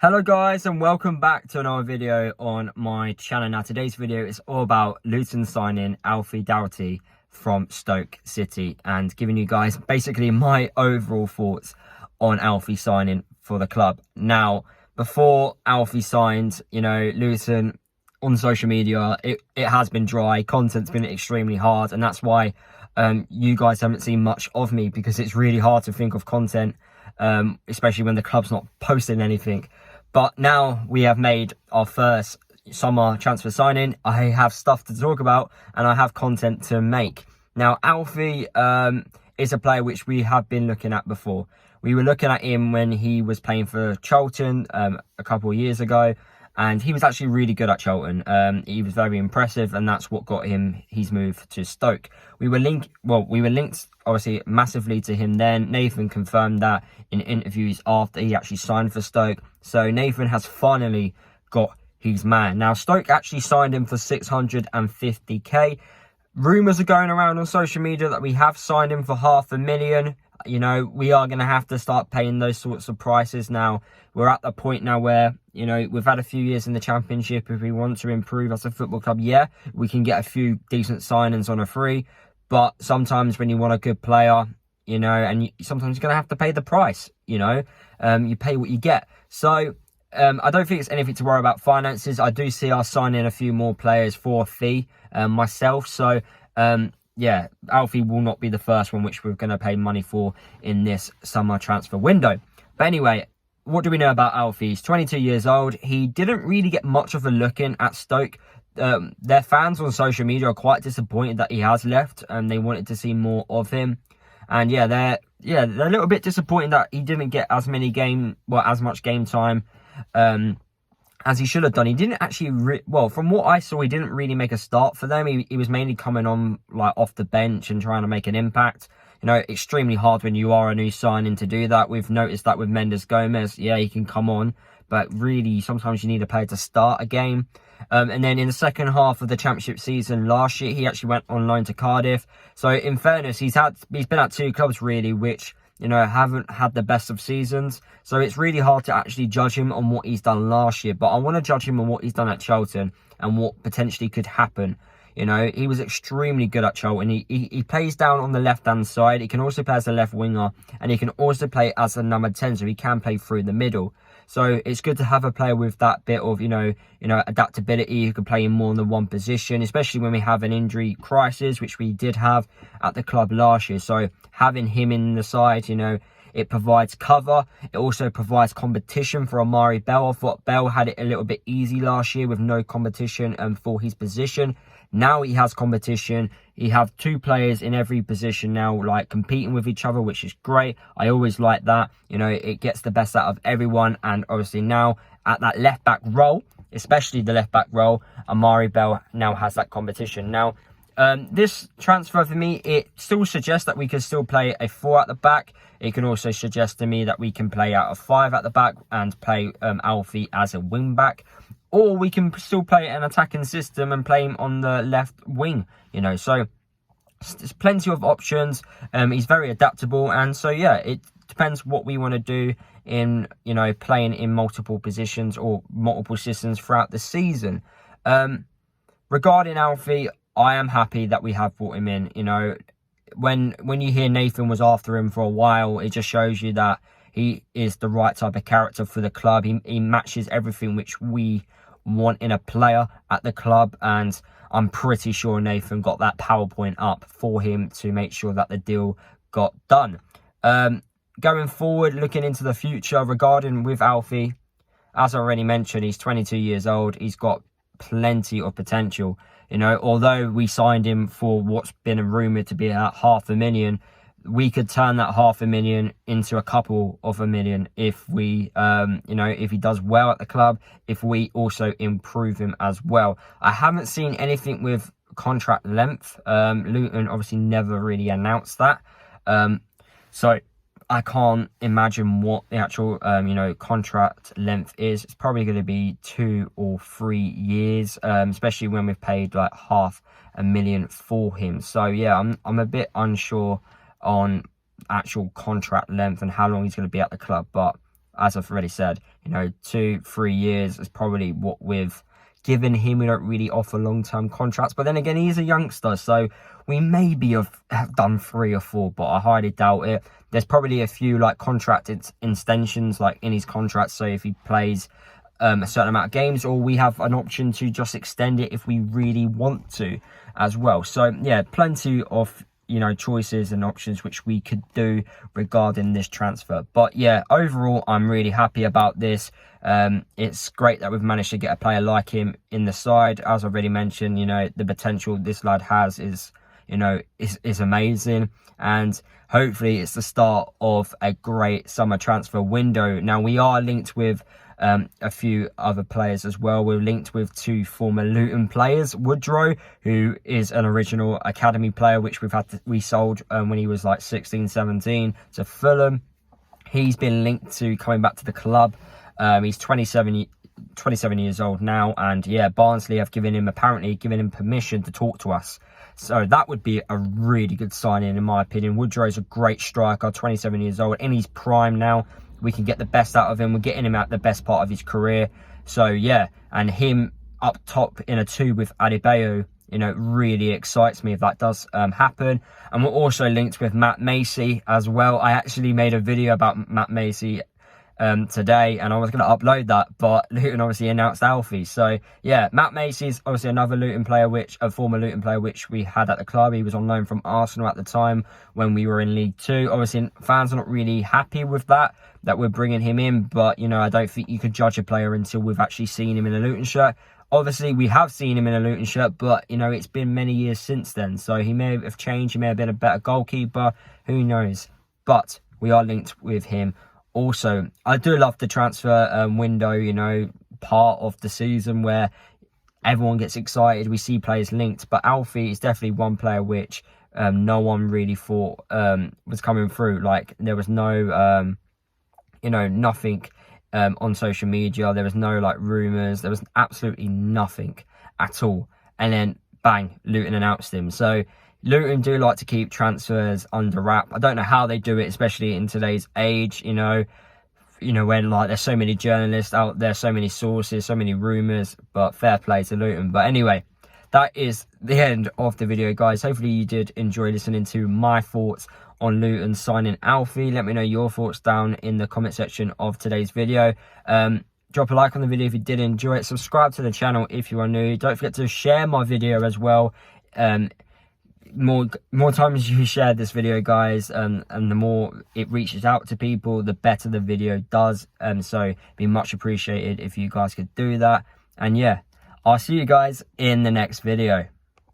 Hello guys, and welcome back to another video on my channel. Now today's video is all about Luton signing Alfie Doughty from Stoke City and giving you guys basically my overall thoughts on Alfie signing for the club. Now before Alfie signed, Luton on social media, it has been dry, content's been extremely hard, and that's why you guys haven't seen much of me, because it's really hard to think of content, especially when the club's not posting anything. But now we have made our first summer transfer signing. I have stuff to talk about and I have content to make. Now, Alfie is a player which we have been looking at before. We were looking at him when he was playing for Charlton a couple of years ago, and he was actually really good at Charlton. He was very impressive, and that's what got him his move to Stoke. We were linked obviously massively to him then. Nathan confirmed that in interviews after he actually signed for Stoke. So Nathan has finally got his man. Now Stoke actually signed him for 650k. Rumours are going around on social media that we have signed him for $500,000. We are going to have to start paying those sorts of prices now. We're at the point now where, we've had a few years in the Championship. If we want to improve as a football club, yeah, we can get a few decent signings on a free. But sometimes when you want a good player, and sometimes you're going to have to pay the price, you pay what you get. So I don't think it's anything to worry about finances. I do see us signing a few more players for a fee myself. So, yeah, Alfie will not be the first one which we're going to pay money for in this summer transfer window. But anyway, what do we know about Alfie? He's 22 years old. He didn't really get much of a look in at Stoke. Their fans on social media are quite disappointed that he has left, and they wanted to see more of him. And they're a little bit disappointed that he didn't get as much game time as he should have done. He didn't actually from what I saw, he didn't really make a start for them. He was mainly coming on off the bench and trying to make an impact. Extremely hard when you are a new signing to do that. We've noticed that with Mendes Gomez. Yeah, he can come on, but really sometimes you need a player to start a game. And then in the second half of the Championship season last year, he actually went on loan to Cardiff. So in fairness, he's been at two clubs really which haven't had the best of seasons. So it's really hard to actually judge him on what he's done last year. But I want to judge him on what he's done at Charlton and what potentially could happen. He was extremely good at Charlton. He plays down on the left-hand side. He can also play as a left winger, and he can also play as a number 10, so he can play through the middle. So it's good to have a player with that bit of, adaptability, who can play in more than one position, especially when we have an injury crisis, which we did have at the club last year. So having him in the side, it provides cover. It also provides competition for Amari Bell. I thought Bell had it a little bit easy last year with no competition for his position. Now he has competition. He have two players in every position now, competing with each other, which is great. I always like that. It gets the best out of everyone. And obviously now at that left-back role, especially the left-back role, Amari Bell now has that competition. Now, this transfer for me, it still suggests that we can still play a 4 at the back. It can also suggest to me that we can play out a 5 at the back and play Alfie as a wing-back. Or we can still play an attacking system and play him on the left wing, So there's plenty of options. He's very adaptable. And so, yeah, it depends what we want to do in, playing in multiple positions or multiple systems throughout the season. Regarding Alfie, I am happy that we have brought him in. When you hear Nathan was after him for a while, it just shows you that he is the right type of character for the club. He matches everything which we want in a player at the club, and I'm pretty sure Nathan got that PowerPoint up for him to make sure that the deal got done. Going forward, looking into the future regarding with Alfie, as I already mentioned, he's 22 years old. He's got plenty of potential. Although we signed him for what's been rumoured to be at $500,000, we could turn that $500,000 into a couple of $1 million if we, if he does well at the club, if we also improve him as well. I haven't seen anything with contract length. Luton obviously never really announced that. So I can't imagine what the actual, contract length is. It's probably going to be 2 or 3 years, especially when we've paid $500,000 for him. So yeah, I'm a bit unsure on actual contract length and how long he's going to be at the club, but as I've already said, you know, 2-3 years is probably what we've given him. We don't really offer long-term contracts, but then again, he's a youngster, so we maybe have done 3 or 4, but I highly doubt it. There's probably a few like contract extensions like in his contract, so if he plays a certain amount of games, or we have an option to just extend it if we really want to as well. So yeah, plenty of, you know, choices and options which we could do regarding this transfer. But yeah, overall, I'm really happy about this. It's great that we've managed to get a player like him in the side. As I've already mentioned, you know, the potential this lad has is, you know, is amazing, and hopefully it's the start of a great summer transfer window. Now, we are linked with a few other players as well. We're linked with 2 former Luton players. Woodrow, who is an original academy player, which we sold when he was like 16-17 to Fulham. He's been linked to coming back to the club. He's 27 years old now, and yeah, Barnsley have apparently given him permission to talk to us. So that would be a really good signing in my opinion. Woodrow's a great striker, 27 years old, in his prime now. We can get the best out of him. We're getting him at the best part of his career. So yeah, and him up top in a 2 with Adebayo, you know, really excites me if that does happen. And we're also linked with Matt Macy as well. I actually made a video about Matt Macy today, and I was going to upload that, but Luton obviously announced Alfie. So yeah, Matt Macy is obviously another Luton player, a former Luton player which we had at the club. He was on loan from Arsenal at the time when we were in League 2. Obviously fans are not really happy with that we're bringing him in, but you know, I don't think you could judge a player until we've actually seen him in a Luton shirt. Obviously we have seen him in a Luton shirt, but you know, it's been many years since then, so he may have changed. He may have been a better goalkeeper, who knows. But we are linked with him. Also, I do love the transfer window, you know, part of the season where everyone gets excited. We see players linked, but Alfie is definitely one player which no one really thought was coming through. Like, there was no, you know, nothing on social media. There was no, like, rumours. There was absolutely nothing at all. And then, bang, Luton announced him. So Luton do like to keep transfers under wrap. I don't know how they do it, especially in today's age, you know, when like there's so many journalists out there, so many sources, so many rumours, but fair play to Luton. But anyway, that is the end of the video, guys. Hopefully you did enjoy listening to my thoughts on Luton signing Alfie. Let me know your thoughts down in the comment section of today's video. Drop a like on the video if you did enjoy it. Subscribe to the channel if you are new. Don't forget to share my video as well. More times you share this video, guys, and the more it reaches out to people, the better the video does. So it'd be much appreciated if you guys could do that. And yeah, I'll see you guys in the next video.